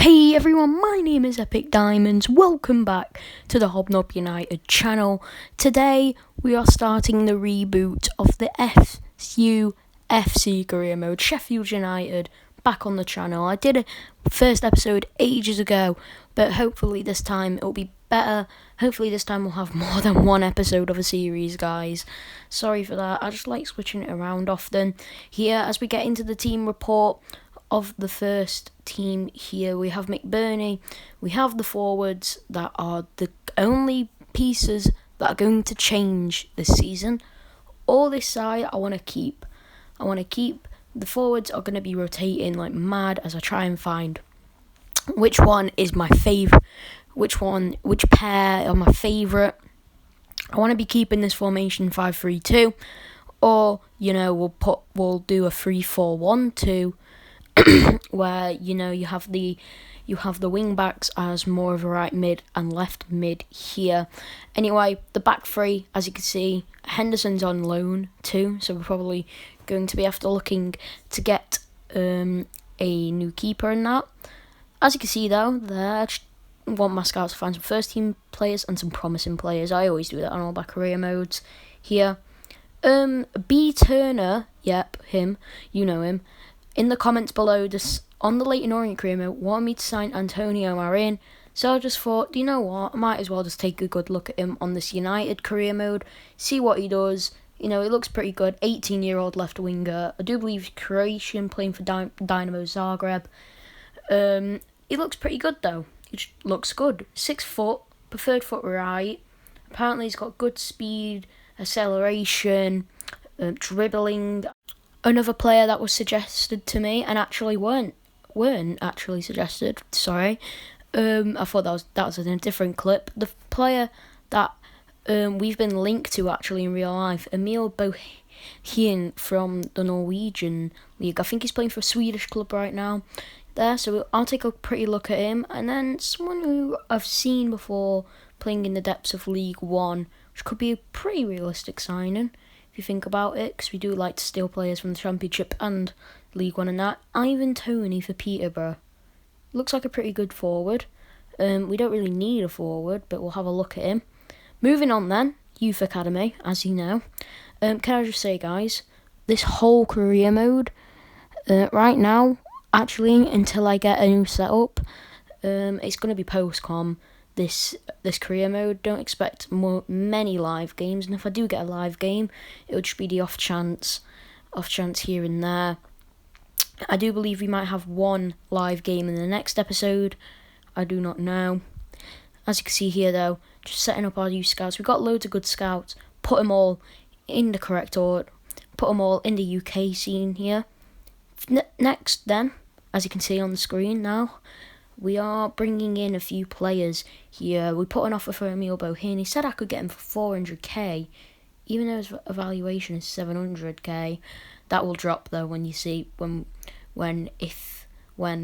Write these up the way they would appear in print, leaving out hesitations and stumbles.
Hey everyone, my name is EpicDiamondz. Welcome back to the Hobnob United channel. Today we are starting the reboot of the Sufc Career Mode, Sheffield United, back on the channel. I did a first episode ages ago, but hopefully this time it'll be better. Hopefully this time we'll have more than one episode of a series, guys. Sorry for that, I just like switching it around often. Here, as we get into the team report of the first team here, we have McBurney, we have the forwards that are the only pieces that are going to change this season. All this side I want to keep. The forwards are going to be rotating like mad as I try and find which one is my favourite, which pair are my favourite. I want to be keeping this formation 5-3-2, or we'll do a 3-4-1-2. where you have the wing backs as more of a right mid and left mid here. Anyway, the back three, as you can see, Henderson's on loan too, so we're probably going to be after looking to get a new keeper in that. As you can see though, there, I just want my scouts to find some first team players and some promising players. I always do that on all my career modes here. B Turner, yep, him, you know him. In the comments below, just on the Leyton Orient career mode, wanted me to sign Antonio Marin. So I just thought, you know what, I might as well just take a good look at him on this United career mode, see what he does. He looks pretty good. 18-year-old left winger. I do believe he's Croatian, playing for Dynamo Zagreb. He looks pretty good though. He just looks good. 6 foot, preferred foot right. Apparently he's got good speed, acceleration, dribbling. Another player that was suggested to me and actually weren't actually suggested. Sorry, I thought that was in a different clip. The player that we've been linked to actually in real life, Emil Bohien from the Norwegian league. I think he's playing for a Swedish club right now. There, so I'll take a pretty look at him, and then someone who I've seen before playing in the depths of League One, which could be a pretty realistic signing. If you think about it, because we do like to steal players from the Championship and League One and that. Ivan Toney for Peterborough. Looks like a pretty good forward. We don't really need a forward, but we'll have a look at him. Moving on then, Youth Academy, as you know. Can I just say, guys, this whole career mode, right now, actually, until I get a new setup, it's going to be post-com. This career mode, don't expect many live games, and if I do get a live game, it'll just be the off chance here and there. I do believe we might have one live game in the next episode. I do not know. As you can see here though, just setting up our youth scouts. We've got loads of good scouts. Put them all in the correct order. Put them all in the UK scene here. Next then, as you can see on the screen now, we are bringing in a few players here. We put an offer for Emil Bohien. He said I could get him for 400k, even though his evaluation is 700k. That will drop though when you see when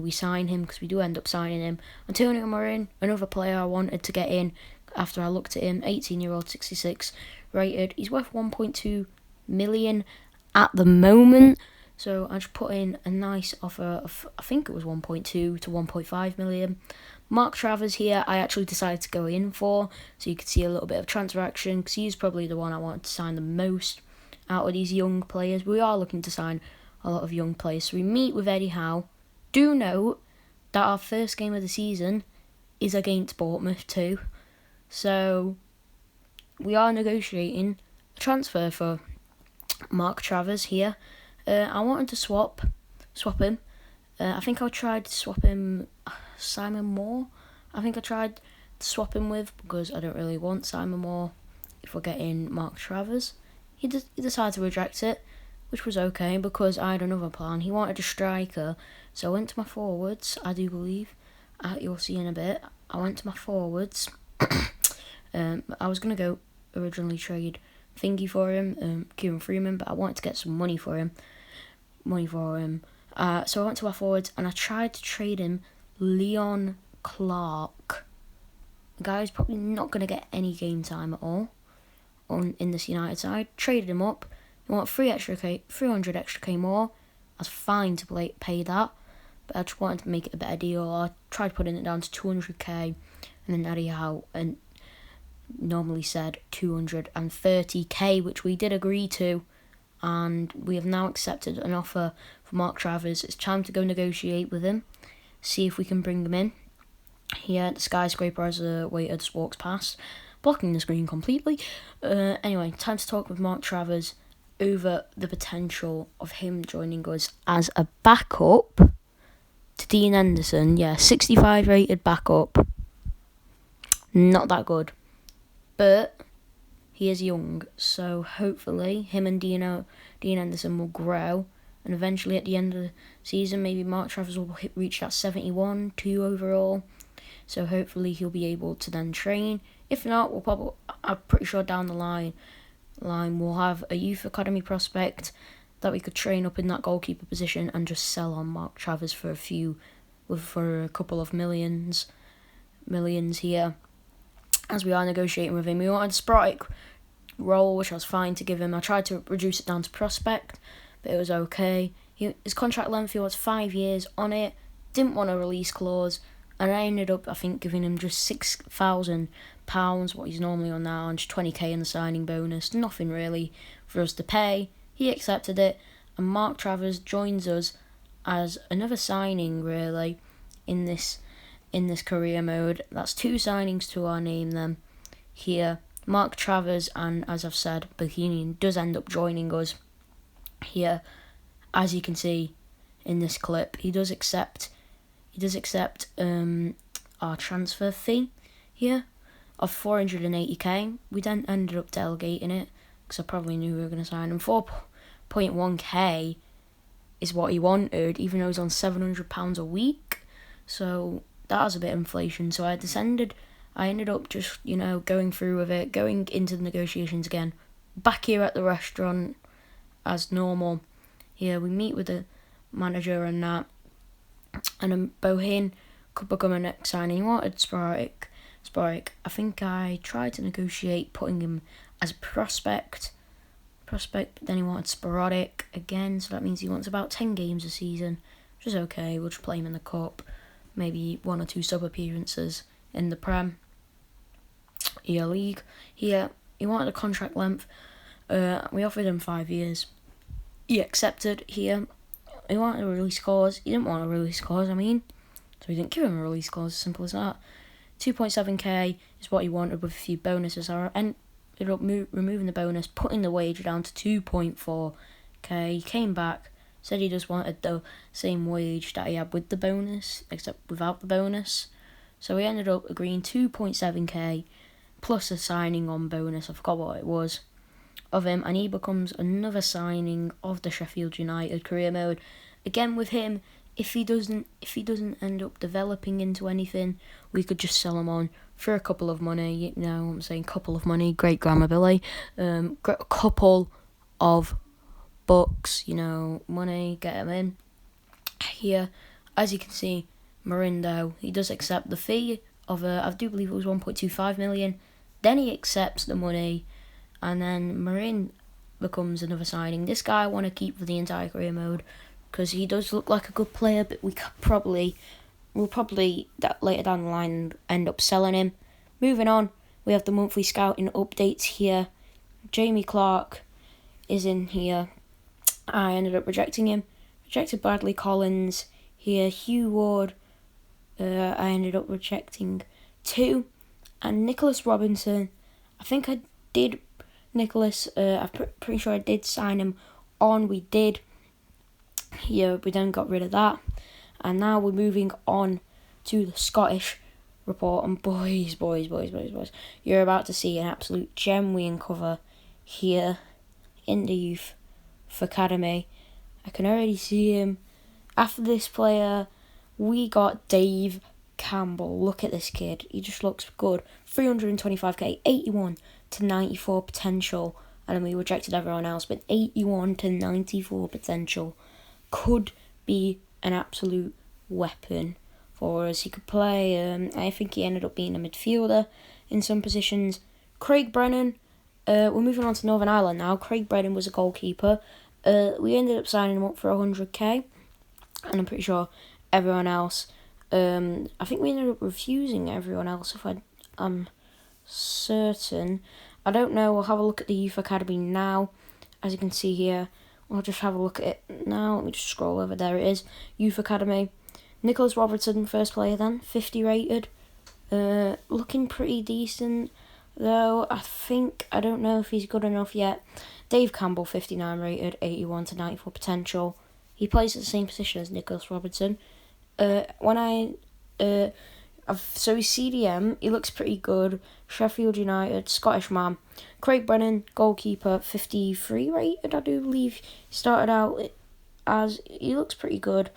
we sign him, because we do end up signing him. Antonio Marin, another player I wanted to get in after I looked at him. 18-year-old, 66 rated. He's worth 1.2 million at the moment. So I just put in a nice offer of, I think it was 1.2 to 1.5 million. Mark Travers here, I actually decided to go in for, so you could see a little bit of transfer action, because he's probably the one I wanted to sign the most out of these young players. We are looking to sign a lot of young players. So we meet with Eddie Howe. Do note that our first game of the season is against Bournemouth too. So we are negotiating a transfer for Mark Travers here. I wanted to swap him. I think I tried to swap him Simon Moore. I think I tried to swap him with, because I don't really want Simon Moore if we're getting Mark Travers. He decided to reject it, which was okay, because I had another plan. He wanted a striker, so I went to my forwards, I do believe. You'll see in a bit. I went to my forwards. I was going to go originally trade Thingy for him, Kieran Freeman, but I wanted to get some money for him. So I went to our forwards and I tried to trade him Leon Clark. The guy's probably not going to get any game time at all in this United side. Traded him up. He wanted 300 extra K more. I was fine to pay that. but I just wanted to make it a better deal. I tried putting it down to 200k, and then Eddie Howe and normally said 230k, which we did agree to, and we have now accepted an offer for Mark Travers. It's time to go negotiate with him, see if we can bring him in. Here, the skyscraper as the waiter just walks past, blocking the screen completely. Anyway, time to talk with Mark Travers over the potential of him joining us as a backup to Dean Henderson. Yeah, 65 rated backup. Not that good. But he is young, so hopefully him and Dean Henderson will grow, and eventually at the end of the season, maybe Mark Travers will reach that 71, 2 overall. So hopefully he'll be able to then train. If not, I'm pretty sure down the line we'll have a youth academy prospect that we could train up in that goalkeeper position and just sell on Mark Travers for a couple of millions here. As we are negotiating with him, we wanted a sporadic role, which I was fine to give him. I tried to reduce it down to prospect, but it was okay. His contract length, he was 5 years on it, didn't want a release clause, and I ended up, I think, giving him just £6,000, what he's normally on now, and just 20k in the signing bonus. Nothing really for us to pay. He accepted it, and Mark Travers joins us as another signing, really, in this career mode. That's 2 signings to our name then. Here, Mark Travers, and as I've said, Bohemian does end up joining us. Here, as you can see in this clip, he does accept our transfer fee here of 480k. We then ended up delegating it because I probably knew we were going to sign him. 4.1k is what he wanted, even though he's on £700 a week. So that was a bit of inflation. So I ended up just, going through with it, going into the negotiations again. Back here at the restaurant as normal. Here we meet with the manager and that. And Bohin could become a next signing. He wanted sporadic. I think I tried to negotiate putting him as a prospect, but then he wanted sporadic again, so that means he wants about 10 games a season, which is okay. We'll just play him in the cup, maybe 1 or 2 sub appearances in the Prem League. He wanted a contract length. We offered him 5 years. He accepted here. He wanted a release clause. He didn't want a release clause, so we didn't give him a release clause, as simple as that. 2.7k is what he wanted with a few bonuses. I ended up removing the bonus, putting the wage down to 2.4k. He came back, said he just wanted the same wage that he had with the bonus, except without the bonus. So we ended up agreeing 2.7k plus a signing on bonus, I forgot what it was, of him, and he becomes another signing of the Sheffield United Career Mode. Again with him, if he doesn't end up developing into anything, we could just sell him on for a couple of money. I'm saying couple of money, great grammar, Billy. A couple of bucks, money, get him in. Here, as you can see, Marindo, he does accept the fee of I do believe it was 1.25 million. Then he accepts the money, and then Marin becomes another signing. This guy I want to keep for the entire career mode because he does look like a good player, but we'll probably that later down the line end up selling him. Moving on, we have the monthly scouting updates here. Jamie Clark is in here. I ended up rejecting him. Rejected Bradley Collins here. Hugh Ward, I ended up rejecting 2. And Nicholas Robinson, I think I did Nicholas, I'm pretty sure I did sign him on. We did. Here, we then got rid of that. And now we're moving on to the Scottish report. And boys, you're about to see an absolute gem we uncover here in the Youth Academy. I can already see him. After this player, we got Dave Campbell. Look at this kid. He just looks good. 325k, 81 to 94 potential. And then we rejected everyone else, but 81 to 94 potential could be an absolute weapon for us. He could play, I think he ended up being a midfielder in some positions. Craig Brennan, we're moving on to Northern Ireland now. Craig Brennan was a goalkeeper. We ended up signing him up for 100k, and I'm pretty sure everyone else. I think we ended up refusing everyone else, if I'm certain. I don't know, we'll have a look at the Youth Academy now. As you can see here, we'll just have a look at it now. Let me just scroll over, there it is. Youth Academy. Nicholas Robertson, first player then, 50 rated. Looking pretty decent, though. I don't know if he's good enough yet. Dave Campbell, 59 rated, 81 to 94 potential. He plays at the same position as Nicholas Robertson. So he's CDM, he looks pretty good. Sheffield United, Scottish man. Craig Brennan, goalkeeper, 53 rated, I do believe. He started out as, he looks pretty good.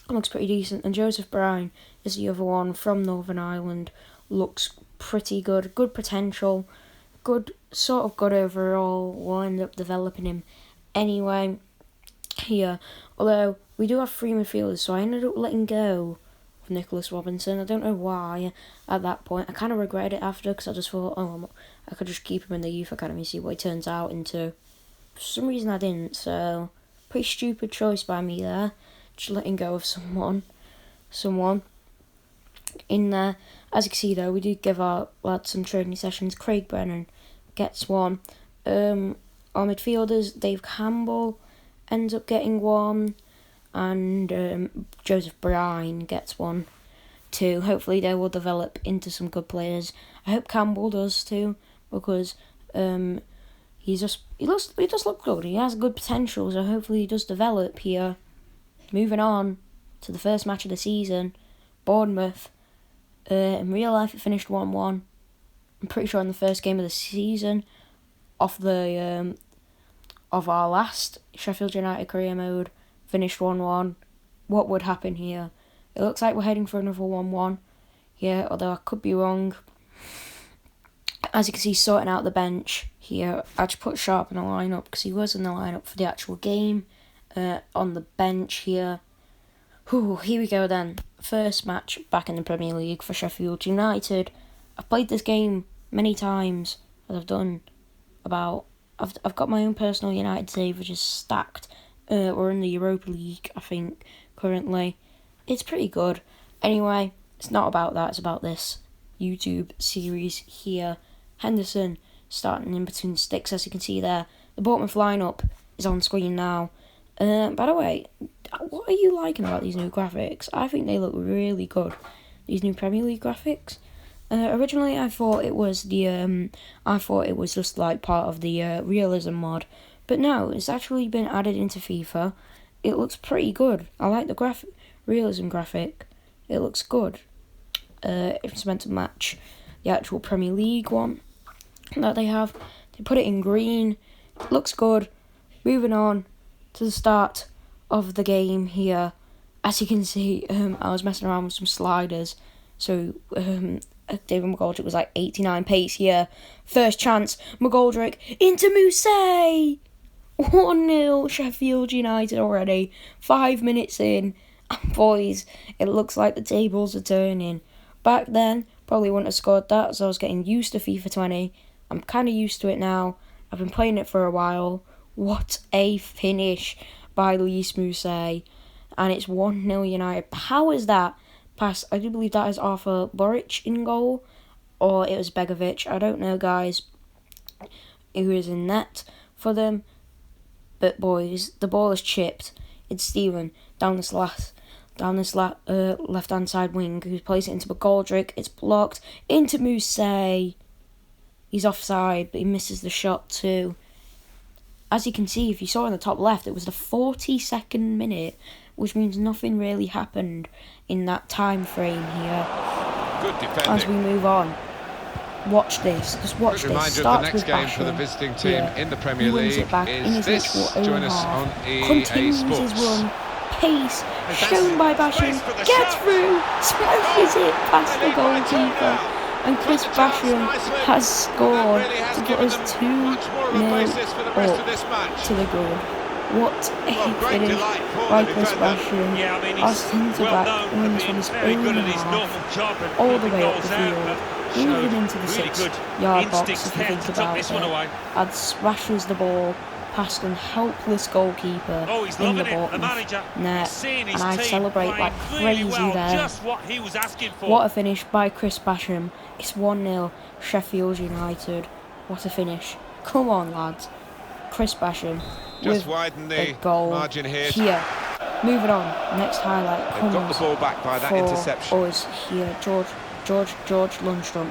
Looks pretty decent. And Joseph Bryan is the other one from Northern Ireland. Looks pretty good. Good potential. Good overall. We'll end up developing him anyway here. Although, we do have 3 midfielders, so I ended up letting go of Nicholas Robinson. I don't know why at that point. I kind of regretted it after, because I just thought, I could just keep him in the Youth Academy, see what he turns out into. For some reason I didn't, so pretty stupid choice by me there. Just letting go of someone in there. As you can see though, we did give our lads some training sessions. Craig Brennan gets one. Our midfielders, Dave Campbell ends up getting one, and Joseph Bryan gets one too. Hopefully they will develop into some good players. I hope Campbell does too, because he does look good. He has good potential, so hopefully he does develop here. Moving on to the first match of the season, Bournemouth. In real life, it finished 1-1. I'm pretty sure in the first game of the season, of our last Sheffield United Career Mode, finished 1-1. What would happen here? It looks like we're heading for another 1-1. Yeah, although I could be wrong. As you can see, sorting out the bench here. I just put Sharp in the lineup because he was in the lineup for the actual game. On the bench here. Here we go then. First match back in the Premier League for Sheffield United. I've played this game many times, as I've done I've got my own personal United save, which is stacked. We're in the Europa League, I think, currently. It's pretty good. Anyway, it's not about that, it's about this YouTube series here. Henderson starting in between sticks, as you can see there. The Bournemouth lineup is on screen now. By the way, what are you liking about these new graphics? I think they look really good. These new Premier League graphics. Originally, I thought it was just like part of the realism mod, but no, it's actually been added into FIFA. It looks pretty good. I like the realism graphic. It looks good. It's meant to match the actual Premier League one that they have. They put it in green. It looks good. Moving on to the start of the game here. As you can see, I was messing around with some sliders. So, David McGoldrick was like 89 pace here. First chance, McGoldrick into Mousse! 1-0 Sheffield United already. 5 minutes in. And boys, it looks like the tables are turning. Back then, probably wouldn't have scored that, so I was getting used to FIFA 20. I'm kind of used to it now. I've been playing it for a while. What a finish by Luis Mousse. And it's 1-0 United. How is that pass? I do believe that is Arthur Boric in goal. Or it was Begovic. I don't know, guys, who is in net for them. But boys, the ball is chipped. It's Steven down this left-hand side wing, who plays it into McGoldrick. It's blocked into Mousse. He's offside, but he misses the shot too. As you can see, if you saw in the top left, it was the 42nd minute, which means nothing really happened in that time frame here. Good defending. As we move on, watch this. Just watch this. Reminder of the next game for the visiting team in the Premier League is this. Join us on EA Sports. His run. Pace shown by Basham. Gets through. Smashes it past the goalkeeper. And Chris Basham has scored to put us 2-0 up to the goal. What a finish by Chris Basham. Our centre-back wins from his own half all the way up the field, even into the 6-yard box if you think about it. And smashes the ball past an helpless goalkeeper in the bottom net, and I celebrate like crazy there. What a finish by Chris Basham. It's 1-0 Sheffield United. What a finish. Come on, lads. Chris Basham Just with widen a the goal margin here. Moving on. Next highlight comes got the ball back by that for interception. us here. George Lundstrom.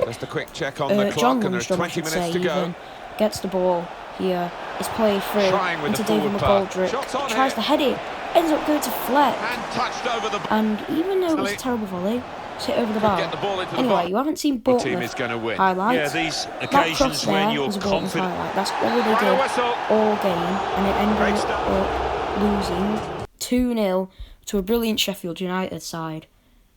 Just a quick check on the John clock, and there's Lundstrom, 20 minutes to go. Even gets the ball here. It's played through Trying with into the David forward McGoldrick. pass. Tries to head it. Ends up going to Fleck. And touched over the... And even though it was a terrible volley, it's hit over the bar. Get the ball into the Anyway, box. you haven't seen The team Bournemouth is going to win. highlights. Yeah, these That occasions cross when there you're was a Bournemouth confident. highlight. That's all they Final did whistle. all game, and it ended Great up losing 2-0 to a brilliant Sheffield United side.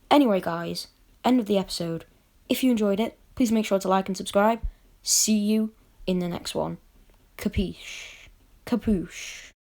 Anyway, guys, end of the episode. If you enjoyed it, please make sure to like and subscribe. See you in the next one. Capiche? Capuche.